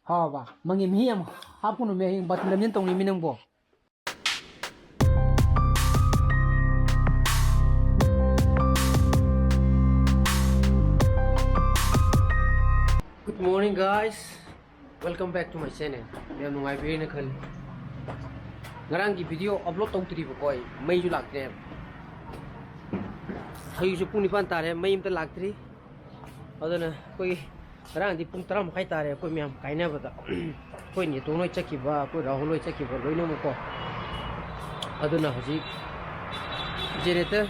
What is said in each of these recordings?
Haba, mangimhiyam hapun me hing batlam yin tong ni minang bo. Good morning guys. Welcome back to my channel. Yam nungai bi na khal. Ngarang ki video upload tong tri bo koi mai ju lak ne. Hayu su pung ni pan tare mai im ta lak tri. Adana koi ngarang di pung taram khai tare koi myam kai na ba da. Koi ni to noi chaki ba koi rahul noi chaki ba loi no mo ko. Adana haji generator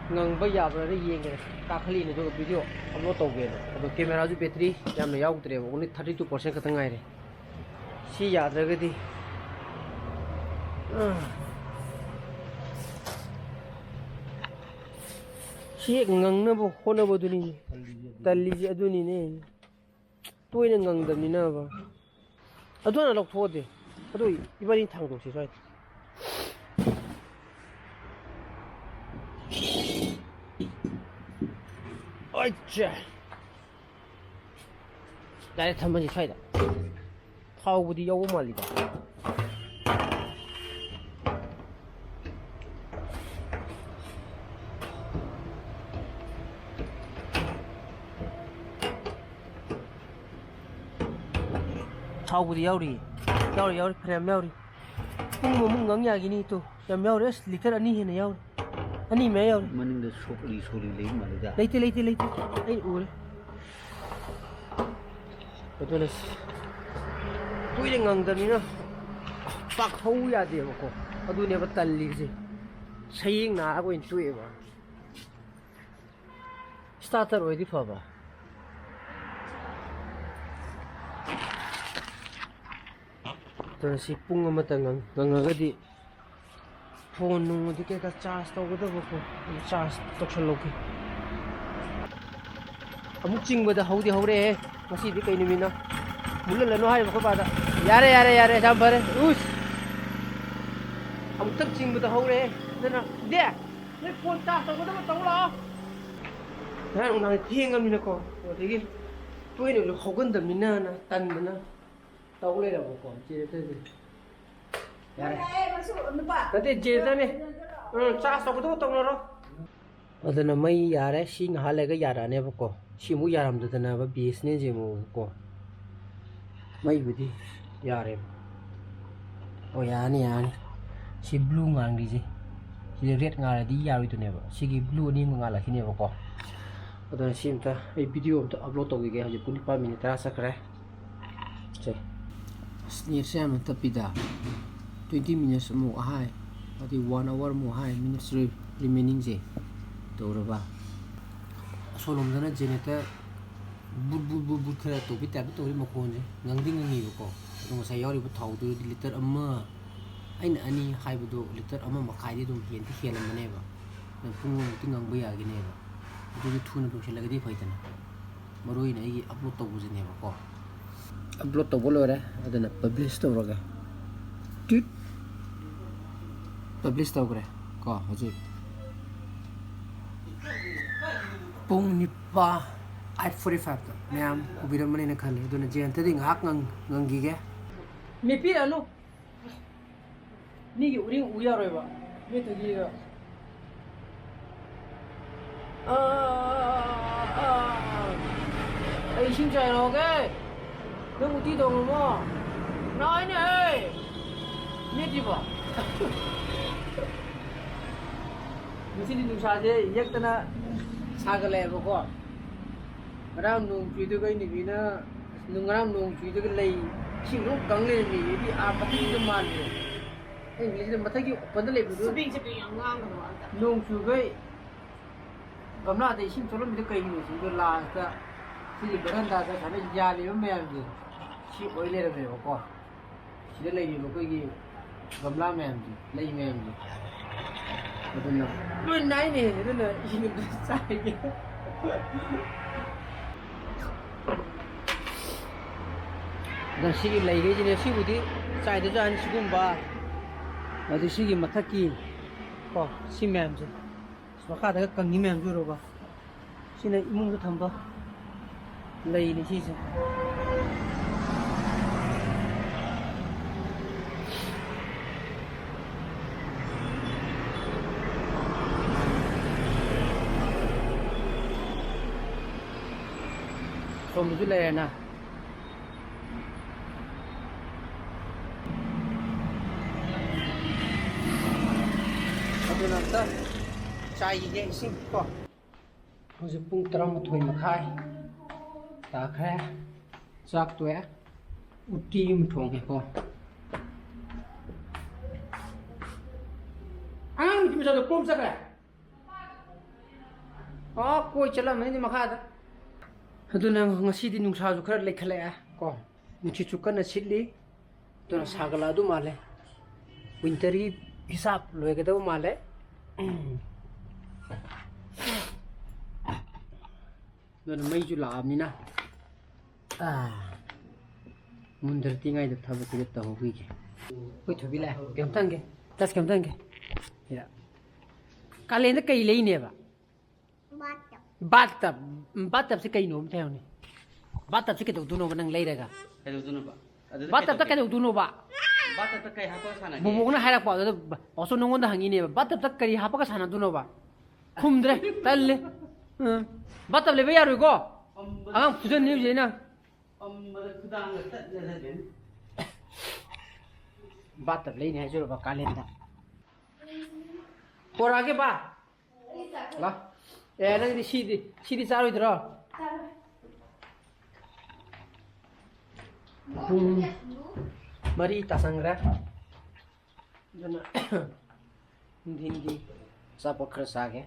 ngang ba ya ba ri yeng ge ka khali ne do video upload to ge ado camera ju battery yam na yaug tre only 32% ka tangai re si ya da ge di si ngang na bo khona bo du ni tali ji adu ni ne toi na ngang da ni na ba ado na lok tho de ado ibani thang do si sai 아이차 나의 한번씩 차이다 타오부디 여고 말리다 타오부디 야우리 프렘 야우리 뭉뭉 강야기니 또 야우리 리터 아니 해네 야우리 아니 매요. Maning soli lein malida. Leite. Ay ul. Betul. Tuiling ang dani na. Pak hau ya de ko. Adu ne batal li ji. Saying na ako in tuwe ba. Starter oi di fa ba. To si pung matangang ngangagadi. Phone nung di ka charge tàu cái đó ko charge tốc sân lâu kì amuk ching bada hauди haure masi di kai nimina mulla lano hai ko bada yare jam bare us amuk tak ching bada haure dana de ne phone charge tàu cái đó tàu lo na nang thieng am ni ko digi toi ni lo hogan da mina na tan na tàu le da ko che te nanti jeda nih, cas aku tuh tong loro. Ada nama yara sih ngahala ke yara nih pokok. Si mu yaram tuh tanah apa bisnis je mu pokok. Mai budi yara. Oh ya nih. Si blue ngang di je. Si red ngala di yara itu nih pak. Si blue nih ngala sini pokok. Ada si entah video untuk upload tuh gaya aja pun 5 menit terasa kere. Cek. Sini saya mantap dah. 20 minutes mo ahay ati 1 hour mo ahay minutes remaining je to ba solom dana generator bul khara to bi tab to mo ko je ngangding ngi ko to sa yori bu thau du liter amma aina ani hay bu do liter amma makai di dum hian ti hian mane ba na pung ti ngang ba ya gi ne ba du thu na do sela ga di faitana maroi na gi upload to bu je ne ba ko upload to bolo re adana publish to roga publish tau kre ko haji pung nipa 8:45 to myam ubiram mane na khale do na jen ta ding hak ngang gi ge me pi anu ni gi uring uya roi ba me to gi ai xin chào nó cái nó một tí đồng mà nói này biết gì bảo Mesin di nusa aja, yak tana sagal ya pokok. Ngarang nung cuy tu kai ni bina, ngarang nung cuy tu kai lay, si nung kang lay ni, jadi apa tu man ni. English ni mata ki pandai lay betul. Seping yang ngang tu ada. Nung cuy kai, gamla ada isim colom itu kai ni, si tu lah ka, si beranda ka sampai jali macam ni, si oil lay ramai pokok. Si lay ni pokok ki gamla macam ni, lay macam ni. Betul lah. Lu naik ni, itu nak ini besar je. Dan sigi lagi je ni sigi budi, saya tu jangan sigi bah. Lalu sigi mata ki, oh si mem je. Sebab ada kangi mem je roba. Sini imung tu tambah, lagi ni sih. ꯁꯣꯝꯗꯁꯨ ꯂꯩꯔꯦꯅ ꯑꯗꯨꯅ ꯑꯝꯇ ꯆꯥꯏꯒꯤꯒꯦ ꯏꯁꯤꯡ ꯀꯣ ꯍꯧꯖꯤꯛ ꯄꯨꯡ 11:30 ꯇꯥꯈ꯭ꯔꯦ ꯆꯥꯛ ꯇꯣꯛꯑꯦ ꯎꯇꯤ ꯑꯃ ꯊꯣꯡꯉꯦꯀꯣ ꯑꯉꯥꯡ ꯅꯨꯄꯤ ꯃꯆꯥꯗꯣ ꯀꯣꯝ ꯆꯠꯈ꯭ꯔꯦ ꯀꯣꯏ ꯆꯠꯂꯝꯃꯅꯤ ꯃꯈꯥꯗ ꯑꯗꯨꯅ ꯉꯁꯤꯗꯤ ꯅꯨꯡꯁꯥꯁꯨ ꯈꯔ ꯂꯩꯈꯠꯂꯛꯑꯦ ꯀꯣ ꯅꯨꯡꯁꯤꯠꯁꯨ ꯀꯟꯅ ꯁꯤꯠꯂꯤ ꯑꯗꯨꯅ ꯁꯥꯒꯠꯂꯛꯑꯗꯧ ꯃꯥꯜꯂꯦ ꯋꯤꯟꯇꯔꯒꯤ ꯍꯤꯁꯥꯞ ꯂꯣꯏꯒꯗꯧ ꯃꯥꯜꯂꯦ ꯑꯗꯨꯅ ꯃꯩꯁꯨ ꯂꯥꯛꯑꯕꯅꯤꯅ ꯃꯨꯟꯗꯔꯛꯇꯤꯉꯩꯗ ꯊꯕꯛꯁꯤꯗ ꯇꯧꯍꯧꯈꯤꯒꯦ ꯑꯩꯈꯣꯏ ꯊꯣꯏꯕꯤ ꯂꯥꯛꯑꯦ ꯀꯩꯝꯇꯪꯒꯦ ꯇꯁ ꯀꯩꯝꯇꯪꯒꯦ ꯀꯥꯂꯦꯟꯗ ꯀꯩ ꯂꯩꯅꯦꯕ ꯕꯥꯠꯇꯞꯁꯦ ꯀꯩꯅꯣ ꯑꯝꯇ ꯍꯥꯏꯌꯨꯅꯦ ꯕꯥꯠꯇꯞꯁꯦ ꯀꯩꯗꯧꯗꯣꯏꯅꯣꯕ ꯅꯪ ꯂꯩꯔꯒ ꯀꯩꯗꯧꯗꯣꯏꯅꯣꯕ ꯕꯥꯠꯇꯞꯇ ꯀꯩꯗꯧꯗꯣꯏꯅꯣꯕ ꯕꯥꯠꯇꯞꯇ ꯀꯩ ꯍꯥꯞꯄꯒ ꯁꯥꯟꯅꯒꯦ ꯕꯣꯕꯣꯛꯅ ꯍꯥꯏꯔꯛꯄ ꯑꯗꯨꯗ ꯄꯥꯎꯁꯣ ꯅꯉꯣꯟꯗ ꯍꯪꯉꯤꯅꯦꯕ ꯕꯥꯠꯇꯞꯇ ꯀꯔꯤ ꯍꯥꯞꯄꯒ ꯁꯥꯟꯅꯗꯣꯏꯅꯣꯕ ꯈꯨꯝꯗ꯭ꯔꯦ ꯇꯜꯂꯦ ꯕꯥꯠꯇꯞ ꯂꯩꯕ ꯌꯥꯔꯣꯏꯀꯣ ꯑꯉꯥꯡ ꯐꯨꯖꯟꯅꯤ ꯍꯧꯖꯤꯛ ꯑꯩꯅ ꯕꯥꯠꯇꯞ ꯂꯩꯅꯤ ꯍꯥꯏꯖꯔꯕ ꯀꯥꯂꯦꯟꯗ ꯄꯣꯔꯛꯑꯒꯦ ꯕꯥ ꯂꯥ ꯅꯪꯗꯤ ꯁꯤꯗꯤ ꯆꯥꯔꯣꯏꯗ꯭ꯔꯣ ꯄꯨꯡ 4 ꯇꯥꯁꯟꯈ꯭ꯔꯦ ꯑꯗꯨꯅ ꯅꯨꯡꯊꯤꯟꯒꯤ ꯑꯆꯥꯄꯣꯠ ꯈꯔ ꯆꯥꯒꯦ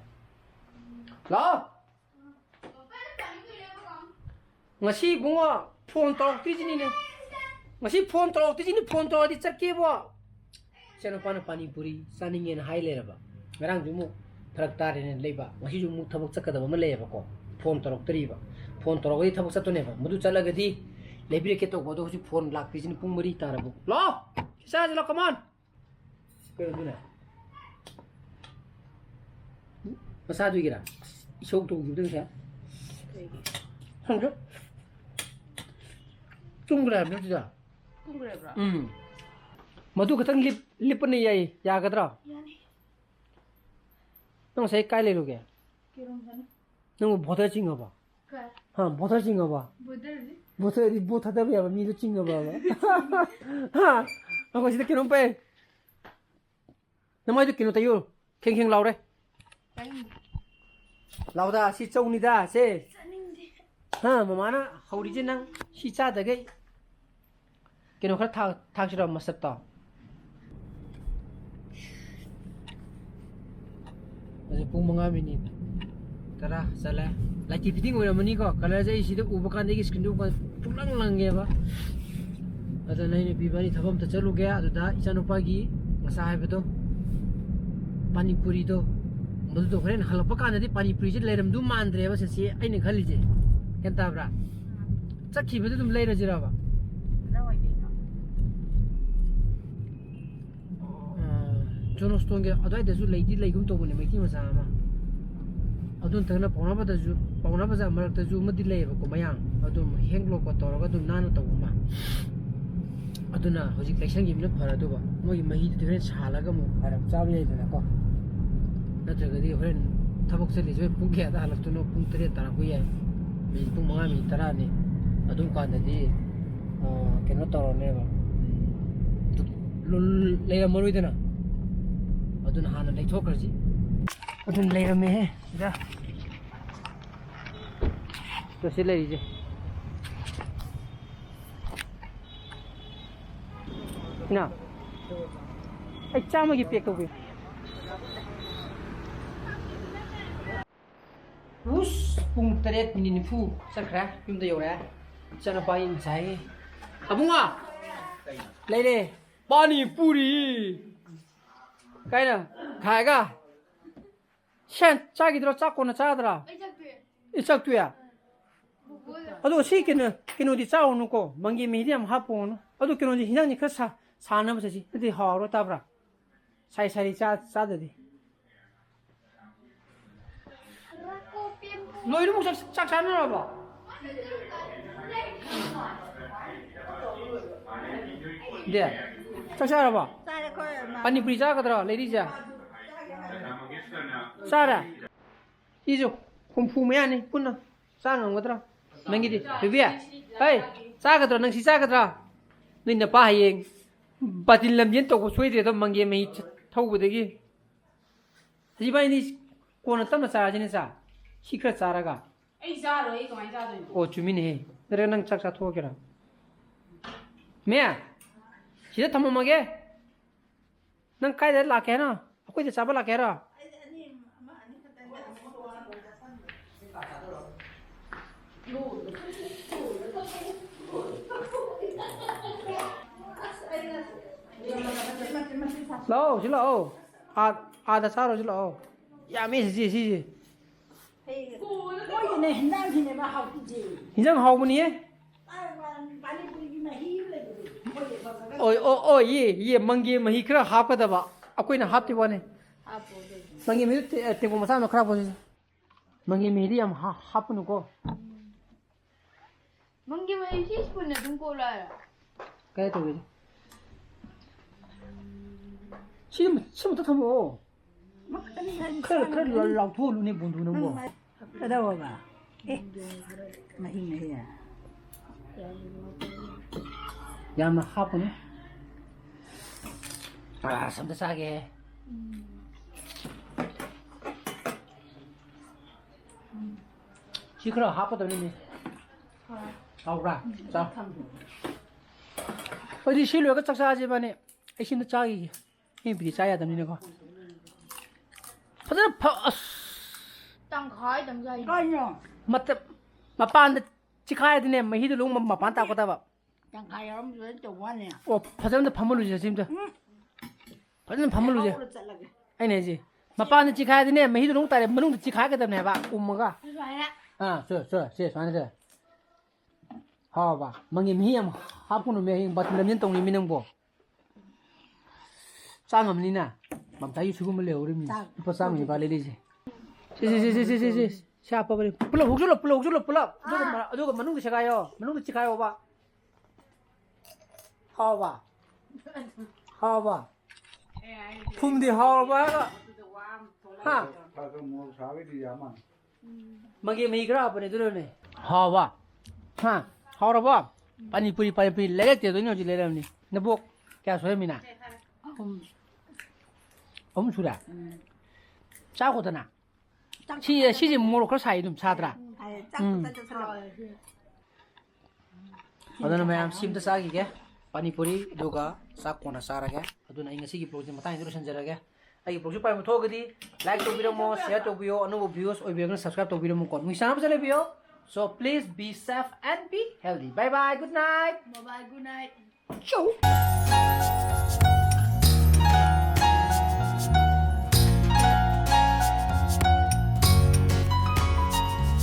ꯂꯥꯛꯑꯣ ꯉꯁꯤ ꯏꯕꯨꯡꯉꯣ ꯐꯣꯟ ꯇꯧꯔꯛꯇ꯭ꯔꯤꯁꯤꯅꯤꯅꯦ ꯉꯁꯤ ꯐꯣꯟ ꯇꯧꯔꯛꯇ꯭ꯔꯤꯁꯤని ꯐꯣꯟ ꯇꯧꯔꯗꯤ ꯆꯠꯀꯦꯕꯣ ꯏꯆꯥꯅꯨꯄꯥꯅ ꯄꯥꯅꯤꯄꯨꯔꯤ ꯆꯥꯅꯤꯡꯉꯦꯅ ꯍꯥꯏ ꯂꯩꯔꯕ ꯉꯔꯥꯡꯁꯨ ꯑꯃꯨꯛ ꯐꯔꯛ ꯇꯥꯔꯦꯅ ꯂꯩꯕ ꯉꯁꯤꯁꯨ ꯑꯃꯨꯛ ꯊꯕꯛ ꯆꯠꯀꯗꯕ ꯑꯃ ꯂꯩꯌꯦꯕꯀꯣ ꯐꯣꯟ ꯇꯧꯔꯛꯇ꯭ꯔꯤꯕ ꯐꯣꯟ ꯇꯧꯔꯛꯑꯗꯤ ꯊꯕꯛ ꯆꯠꯇꯣꯏꯅꯦꯕ ꯃꯗꯨ ꯆꯠꯂꯒꯗꯤ ꯂꯩꯕꯤꯔꯛꯀꯦ ꯇꯧꯕ ꯑꯗꯣ ꯍꯧꯖꯤꯛ ꯐꯣꯟ ꯂꯥꯛꯇ꯭ꯔꯤꯁꯤని ꯄꯨꯡ 4 ꯇꯥꯔꯕ ꯂꯥꯛꯑꯣ ꯆꯥꯁꯤ ꯂꯥꯛꯑꯣ ꯀꯃꯥꯟ ꯀꯩꯅꯣꯗꯨꯅ ꯃꯁꯥꯗꯨꯒꯤꯔꯥ ꯏꯁꯧ ꯇꯧꯈꯤꯕꯗꯣ ꯉꯁꯥꯏ ꯈꯪꯗ꯭ꯔꯦ ꯇꯨꯝꯈ꯭ꯔꯦ ꯍꯥꯏꯕ ꯅꯠꯇ꯭ꯔꯥ ꯃꯗꯨ ꯈꯛꯇꯪ ꯂꯤꯞꯄꯅ ꯌꯥꯏ ꯌꯥꯒꯗ꯭ꯔꯥ ꯅꯪ ꯉꯁꯥꯏ ꯀꯥꯏ ꯂꯩꯔꯨꯒꯦ ꯅꯪꯕꯨ ꯚꯣꯇꯔ ꯆꯤꯡꯉꯕ ꯚꯣꯇꯔ ꯆꯤꯡꯉꯕ ꯚꯣꯇꯔꯗꯤ ꯚꯣꯠ ꯊꯥꯗꯕ ꯌꯥꯕ ꯃꯤꯗꯣ ꯆꯤꯡꯉꯕꯕ ꯑꯩꯈꯣꯏ ꯁꯤꯗ ꯀꯩꯅꯣꯝ ꯄꯩ ꯅꯃꯥꯏꯗꯨ ꯀꯩꯅꯣ ꯇꯩꯌꯨ ꯈꯦꯡ ꯂꯥꯎꯔꯦ ꯂꯥꯎꯗ ꯁꯤ ꯆꯧꯅꯤꯗ ꯁꯦ ꯃꯃꯥꯅ ꯍꯧꯔꯤꯁꯦ ꯅꯪ ꯁꯤ ꯆꯥꯗꯒꯩ ꯀꯩꯅꯣ ꯈꯔ ꯊꯥꯛꯁꯤꯔꯣ ꯃꯁꯛꯇꯣ ꯍꯧꯖꯤꯛ ꯄꯨꯡ 5 ꯃꯤꯅꯤꯠ 10 ꯆꯠꯂꯦ ꯂꯥꯏꯇꯤ ꯐꯤꯠꯇꯤꯡ ꯑꯣꯏꯔꯝꯃꯅꯤꯀꯣ ꯀꯂꯔꯁꯦ ꯑꯩ ꯁꯤꯗ ꯎꯕ ꯀꯥꯟꯗꯒꯤ ꯏꯁꯀ꯭ꯔꯤꯟꯗꯨ ꯄꯨꯡꯂꯪ ꯂꯪꯉꯦꯕ ꯑꯗꯨꯅ ꯑꯩꯅ ꯄꯤꯕꯅꯤ ꯊꯕꯛ ꯑꯝꯇ ꯆꯠꯂꯨꯒꯦ ꯑꯗꯨꯗ ꯏꯆꯥꯅꯨꯄꯥꯒꯤ ꯉꯁꯥꯏ ꯍꯥꯏꯕꯗꯣ ꯄꯥꯅꯤꯄꯨꯔꯤꯗꯣ ꯃꯗꯨꯗꯣ ꯍꯣꯔꯦꯟ ꯍꯜꯂꯛꯄ ꯀꯥꯟꯗꯗꯤ ꯄꯥꯅꯤꯄꯨꯔꯤꯁꯦ ꯂꯩꯔꯝꯗꯨ ꯃꯥꯟꯗ꯭ꯔꯦꯕ ꯁꯤꯁꯤ ꯑꯩꯅ ꯈꯜꯂꯤꯁꯦ ꯒ꯭ꯌꯥꯟ ꯇꯥꯕ꯭ꯔꯥ ꯆꯠꯈꯤꯕꯗ ꯑꯗꯨꯝ ꯂꯩꯔꯁꯤꯔꯕ ꯖꯣꯅꯣꯁꯇꯣꯟꯒꯤ ꯑꯗꯨꯋꯥꯏꯗꯁꯨ ꯂꯩꯗꯤ ꯂꯩꯒꯨꯝ ꯇꯧꯕꯅꯦ ꯃꯩꯇꯩ ꯃꯆꯥ ꯑꯃ ꯑꯗꯨ ꯅꯠꯇ꯭ꯔꯒꯅ ꯄꯥꯎꯅꯥ ꯕꯖꯥꯔ ꯃꯔꯛꯇꯁꯨ ꯑꯃꯗꯤ ꯂꯩꯌꯦꯕꯀꯣ ꯃꯌꯥꯡ ꯑꯗꯨꯝ ꯍꯦꯡꯂꯣꯛꯀ ꯇꯧꯔꯒ ꯑꯗꯨꯝ ꯅꯥꯟꯅ ꯇꯧꯕ ꯑꯃ ꯑꯗꯨꯅ ꯍꯧꯖꯤꯛ ꯂꯩꯁꯟꯒꯤꯕꯅ ꯐꯔꯗꯧꯕ ꯃꯣꯏꯒꯤ ꯃꯍꯤꯗꯨꯗꯤ ꯍꯣꯔꯦꯟ ꯁꯥꯍꯜꯂꯒ ꯑꯃꯨꯛ ꯍꯥꯏꯔꯞ ꯆꯥꯕ ꯌꯥꯏꯗꯅꯀꯣ ꯅꯠꯇ꯭ꯔꯒꯗꯤ ꯍꯣꯔꯦꯟ ꯊꯕꯛ ꯆꯠꯂꯤꯁꯦ ꯄꯨꯡ ꯀꯌꯥꯗ ꯍꯜꯂꯛꯇꯣꯏꯅꯣ ꯄꯨꯡ 7 ꯇꯥꯔꯛꯄ ꯌꯥꯏ ꯄꯨꯡ 5 ꯃꯤꯅꯤꯠ 10ꯅꯤ ꯑꯗꯨꯝ ꯀꯥꯟꯗꯗꯤ ꯀꯩꯅꯣ ꯇꯧꯔꯅꯦꯕ ꯂꯩꯔꯝꯃꯔꯣꯏꯗꯅ ꯑꯗꯨꯅ ꯍꯥꯟꯅ ꯂꯩꯊꯣꯛꯈ꯭ꯔꯁꯤ ꯑꯗꯨꯅ ꯂꯩꯔꯝꯃꯦꯍꯦ ꯁꯤꯗ ꯁꯤ ꯂꯩꯔꯤꯁꯦ ꯅ ꯑꯩ 100ꯒꯤ ꯄꯦꯛ ꯇꯧꯕꯤꯌꯨ ꯎꯁ ꯄꯨꯡ 7 ꯃꯤꯅꯤꯠ 90 ꯆꯠꯈ꯭ꯔꯦ ꯌꯨꯝꯗ ꯌꯧꯔꯛꯑꯦ ꯏꯆꯥꯅꯨꯄꯥꯒꯤ ꯉꯁꯥꯏ ꯑꯕꯨꯡꯉꯣ ꯂꯩꯔꯦ ꯄꯥꯅꯤꯄꯨꯔꯤ ꯀꯥꯏꯅ ꯈꯥꯏꯒ ꯁꯦꯟ ꯆꯥꯈꯤꯗ꯭ꯔꯣ ꯆꯥꯛ ꯀꯣꯟꯅ ꯆꯥꯗ꯭ꯔꯥ ꯆꯥꯛꯇꯣꯏ야 ꯑꯗꯣ ꯁꯤ ꯀꯩꯅꯣꯗꯤ ꯆꯥꯎꯅꯨꯀꯣ ꯃꯪꯒꯦ ꯃꯍꯤꯗꯤ ꯌꯥꯝ ꯍꯥꯞꯄꯣꯅꯨ ꯑꯗꯣ ꯀꯩꯅꯣꯗꯤ ꯍꯤꯟꯖꯥꯡꯗꯤ ꯈꯔ ꯁꯥꯅꯕ ꯆꯠꯁꯤ ꯑꯗꯨꯗꯤ ꯍꯥꯎꯔꯣꯏ ꯇꯥꯕ꯭ꯔꯥ ꯁꯥꯔꯤ ꯆꯥꯗꯗꯤ ꯂꯣꯏꯅꯃꯛ ꯆꯥꯛ ꯆꯥꯅꯔꯕꯣ ꯗꯦ ꯆꯥꯛ ꯆꯥꯔꯕꯣ ꯄꯥꯅꯤꯄꯨꯔꯤ ꯆꯥꯒꯗ꯭ꯔꯣ ꯂꯩꯔꯤꯁꯦ ꯆꯥꯔꯦ ꯁꯤꯁꯨ ꯍꯨꯝꯐꯨ ꯃꯌꯥꯅꯤ ꯄꯨꯟꯅ ꯆꯥ ꯉꯝꯒꯗ꯭ꯔꯥ ꯅꯪꯒꯤꯗꯤ ꯕꯦꯕꯤ ꯍꯩ ꯆꯥꯒꯗ꯭ꯔꯣ ꯅꯪ ꯁꯤ ꯆꯥꯒꯗ꯭ꯔꯥ ꯅꯣꯏ ꯅꯄꯥ ꯍꯌꯦꯡ ꯕꯥꯇꯤꯟ ꯂꯝꯖꯦꯟ ꯇꯧꯕ ꯁꯣꯏꯗ꯭ꯔꯦꯗꯣ ꯃꯪꯒꯦ ꯃꯍꯤ ꯊꯧꯕꯗꯒꯤ ꯍꯧꯖꯤꯛꯕꯥꯏꯅꯤ ꯀꯣꯟꯅ ꯇꯞꯅ ꯆꯥꯔꯁꯤꯅꯦ ꯆꯥ ꯁꯤ ꯈꯔ ꯆꯥꯔꯒ ꯑꯩ ꯆꯥꯔꯣꯏ ꯑꯩ ꯀꯃꯥꯏꯅ ꯆꯥꯗꯣꯏꯅꯣ ꯑꯣ ꯆꯨꯝꯃꯤꯅꯦꯍꯦ ꯅꯠꯇ꯭ꯔꯒ ꯅꯪ ꯆꯥꯛ ꯆꯥꯊꯣꯛꯑꯒꯦꯔꯥ ꯃꯦ ꯁꯤꯗ ꯊꯝꯃꯝꯃꯒꯦ ꯅꯪ ꯀꯥꯏꯗ ꯂꯥꯛꯀꯦ ꯍꯥꯏꯅꯣ ꯑꯩꯈꯣꯏꯗ ꯆꯥꯕ ꯂꯥꯛꯀꯦ ꯍꯥꯏꯔꯣ ꯂꯥꯛꯑꯣ ꯁꯤ ꯂꯥꯛꯑꯣ ꯑꯥꯗ ꯆꯥꯔꯣ ꯁꯤ ꯂꯥꯛꯑꯣ ꯌꯥꯝꯃꯦ ꯁꯤꯁꯦ ꯃꯣꯏꯒꯤꯅꯦ ꯍꯤꯟꯖꯥꯡꯁꯤꯅꯦꯕ ꯍꯥꯎꯇ꯭ꯔꯤꯁꯦ ꯏꯟꯖꯥꯡ ꯍꯥꯎꯕꯅꯤꯍꯦ ꯄꯥꯅꯤꯄꯨꯔꯤꯒꯤ ꯃꯍꯤ ꯑꯃ ꯂꯩꯕꯗꯣ ꯑꯣ ꯌꯦ ꯃꯪꯒꯦ ꯃꯍꯤ ꯈꯔ ꯍꯥꯞꯀꯗꯕ ꯑꯩꯈꯣꯏꯅ ꯍꯥꯞꯇꯤ ꯋꯥꯅꯤ ꯃꯪꯒꯦ ꯃꯍꯤ ꯇꯦꯡꯀꯣꯠ ꯃꯆꯥ ꯑꯃ ꯈꯔ ꯍꯥꯞꯄꯁꯤ ꯃꯪꯒꯦ ꯃꯍꯤꯗꯤ ꯌꯥꯝ ꯍꯥꯞꯄꯅꯨꯀꯣ ꯃꯪꯒꯤ ꯃꯍꯤ ꯁꯤ ꯁ꯭ꯄꯨꯟꯅ ꯑꯗꯨꯝ ꯀꯣꯠꯂꯣ ꯀꯥꯏ ꯇꯧꯒꯦ ꯁꯤꯃꯇ ꯊꯝꯃꯛꯑꯣꯈꯔ ꯂꯥꯎꯊꯣꯛꯍꯜꯂꯨꯅꯦ ꯕꯣꯟꯗꯨ ꯅꯪꯕꯣ ꯀꯗꯧꯕ ꯃꯍꯤ ꯌꯥꯝꯅ ꯍꯥꯞꯄꯅꯨ ꯑꯝꯇ ꯆꯥꯒꯦ ꯁꯤ ꯈꯔ ꯍꯥꯞꯀꯗꯕꯅꯤꯅꯦ ꯍꯥꯎꯕ꯭ꯔꯥ ꯆꯥꯎ ꯑꯗꯨꯗꯤ ꯁꯤ ꯂꯣꯏꯔꯒ ꯆꯥꯛ ꯆꯥꯁꯦꯕꯅꯦ ꯑꯩ ꯁꯤꯝꯇ ꯆꯥꯈꯤꯒꯦ ꯑꯩꯕꯨꯗꯤ ꯆꯥ ꯌꯥꯗꯕꯅꯤꯅꯀꯣ ꯐꯖꯅ ꯑꯁ ꯇꯪꯈꯥꯏꯗꯪ ꯆꯥꯏ ꯀꯩꯅꯣ ꯃꯄꯥꯟꯗ ꯆꯤꯈꯥꯏꯗꯅꯦ ꯃꯍꯤꯗꯣ ꯂꯣꯡ ꯃꯄꯥꯟ ꯇꯥꯛꯀꯗꯕ ꯇꯪꯈꯥꯏ ꯌꯥꯎꯔꯝꯗꯣꯏ ꯇꯧꯕ ꯋꯥꯅꯦ ꯑꯣ ꯐꯖꯅ ꯐꯝꯍꯜꯂꯨꯁꯦ ꯁꯤꯝꯇ ꯐꯖꯅ ꯐꯝꯍꯜꯂꯨꯁꯦ ꯆꯠꯂꯒꯦ ꯑꯩꯅ ꯍꯥꯏꯁꯦ ꯃꯄꯥꯟꯗ ꯆꯤꯈꯥꯏꯗꯅꯦ ꯃꯍꯤꯗꯣ ꯂꯣꯡ ꯇꯥꯔꯦ ꯃꯅꯨꯡꯗ ꯆꯤꯈꯥꯏꯒꯗꯕꯅꯦ ꯍꯥꯏꯕ ꯎꯝꯃꯒ ꯁꯨꯃꯥꯏꯅ ꯁꯦ ꯁꯨꯃꯥꯏꯅ ꯍꯥꯎꯕ ꯃꯪꯒꯤ ꯃꯍꯤ ꯌꯥꯝ ꯍꯥꯞꯀꯅꯨ ꯃꯤ ꯍꯌꯦꯡ ꯕꯥꯇꯤꯟ ꯂꯝꯖꯦꯟ ꯇꯧꯅꯤ ꯅꯪꯕꯣ ꯆꯥꯉꯝꯅꯤꯅ ꯃꯝꯇꯥꯏ ꯁꯤꯒꯨꯝꯕ ꯂꯩꯍꯧꯔꯤꯕꯅꯤ ꯂꯨꯄꯥ ꯆꯥꯝꯃ ꯅꯤꯄꯥꯜ ꯂꯩꯔꯤꯁꯦ ꯁꯤ ꯍꯥꯞꯄꯕꯅꯤ ꯄꯨꯂꯞ ꯍꯧꯖꯤꯜꯂꯣ ꯄꯨꯂꯞ ꯑꯗꯨꯒ ꯃꯅꯨꯡꯗ ꯁꯦꯒꯥꯏꯌꯣ ꯃꯅꯨꯡꯗ ꯆꯤꯈꯥꯏꯌꯣꯕ ꯍꯥꯎꯕ ꯊꯨꯝꯗꯤ ꯍꯥꯎꯔꯕ ꯍꯥ ꯃꯪꯒꯦ ꯃꯍꯤ ꯈꯔ ꯍꯥꯞꯄꯅꯦ ꯑꯗꯨꯅꯅꯦ ꯍꯥꯎꯕ ꯍꯥ ꯍꯥꯎꯔꯕꯣ ꯄꯥꯅꯤꯄꯨꯔꯤ ꯂꯩꯔꯛꯇꯦꯗꯣꯏꯅꯤ ꯍꯧꯖꯤꯛ ꯂꯩꯔꯝꯅꯤ ꯅꯕꯣꯛ ꯀꯌꯥ ꯁꯣꯏꯔꯝꯃꯤꯅ ꯑꯍꯨꯝ ꯁꯨꯔꯦ ꯆꯥꯈꯣꯗꯅ ꯁꯤꯁꯦ ꯃꯣꯔꯣꯛꯈꯔ ꯁꯥꯏ ꯑꯗꯨꯝ ꯁꯥꯗ꯭ꯔꯥ ꯑꯗꯨꯅ ꯃꯌꯥꯝ ꯁꯤ ꯑꯝꯇ ꯆꯥꯈꯤꯒꯦ ꯄꯥꯅꯤꯄꯨꯔꯤ ꯑꯗꯨꯒ ꯆꯥꯛ ꯀꯣꯟꯅ ꯆꯥꯔꯒꯦ ꯑꯗꯨꯅ ꯑꯩ ꯉꯁꯤꯒꯤ ꯕ꯭ꯂꯣꯒꯁꯦ ꯃꯇꯥꯡꯗ ꯂꯣꯏꯁꯤꯟꯖꯔꯒꯦ ꯑꯩꯒꯤ ꯕ꯭ꯂꯣꯒꯁꯦ ꯄꯥꯏꯕ ꯊꯣꯛꯑꯒꯗꯤ ꯂꯥꯏꯛ ꯇꯧꯕꯤꯔꯝꯃꯣ ꯁꯤꯌꯔ ꯇꯧꯕꯤꯌꯣ ꯑꯅꯧꯕ ꯚ꯭ꯌꯨꯁ ꯑꯣꯏꯕꯤꯔꯒꯅ ꯁꯕꯁꯀ꯭ꯔꯥꯏꯕ ꯇꯧꯕꯤꯔꯝꯃꯣꯀꯣ ꯅꯨꯡꯁꯥꯅ ꯐꯖꯅ ꯂꯩꯕꯤꯌꯣ so please be safe and be healthy bye bye good night Bye bye, good night. Ciao.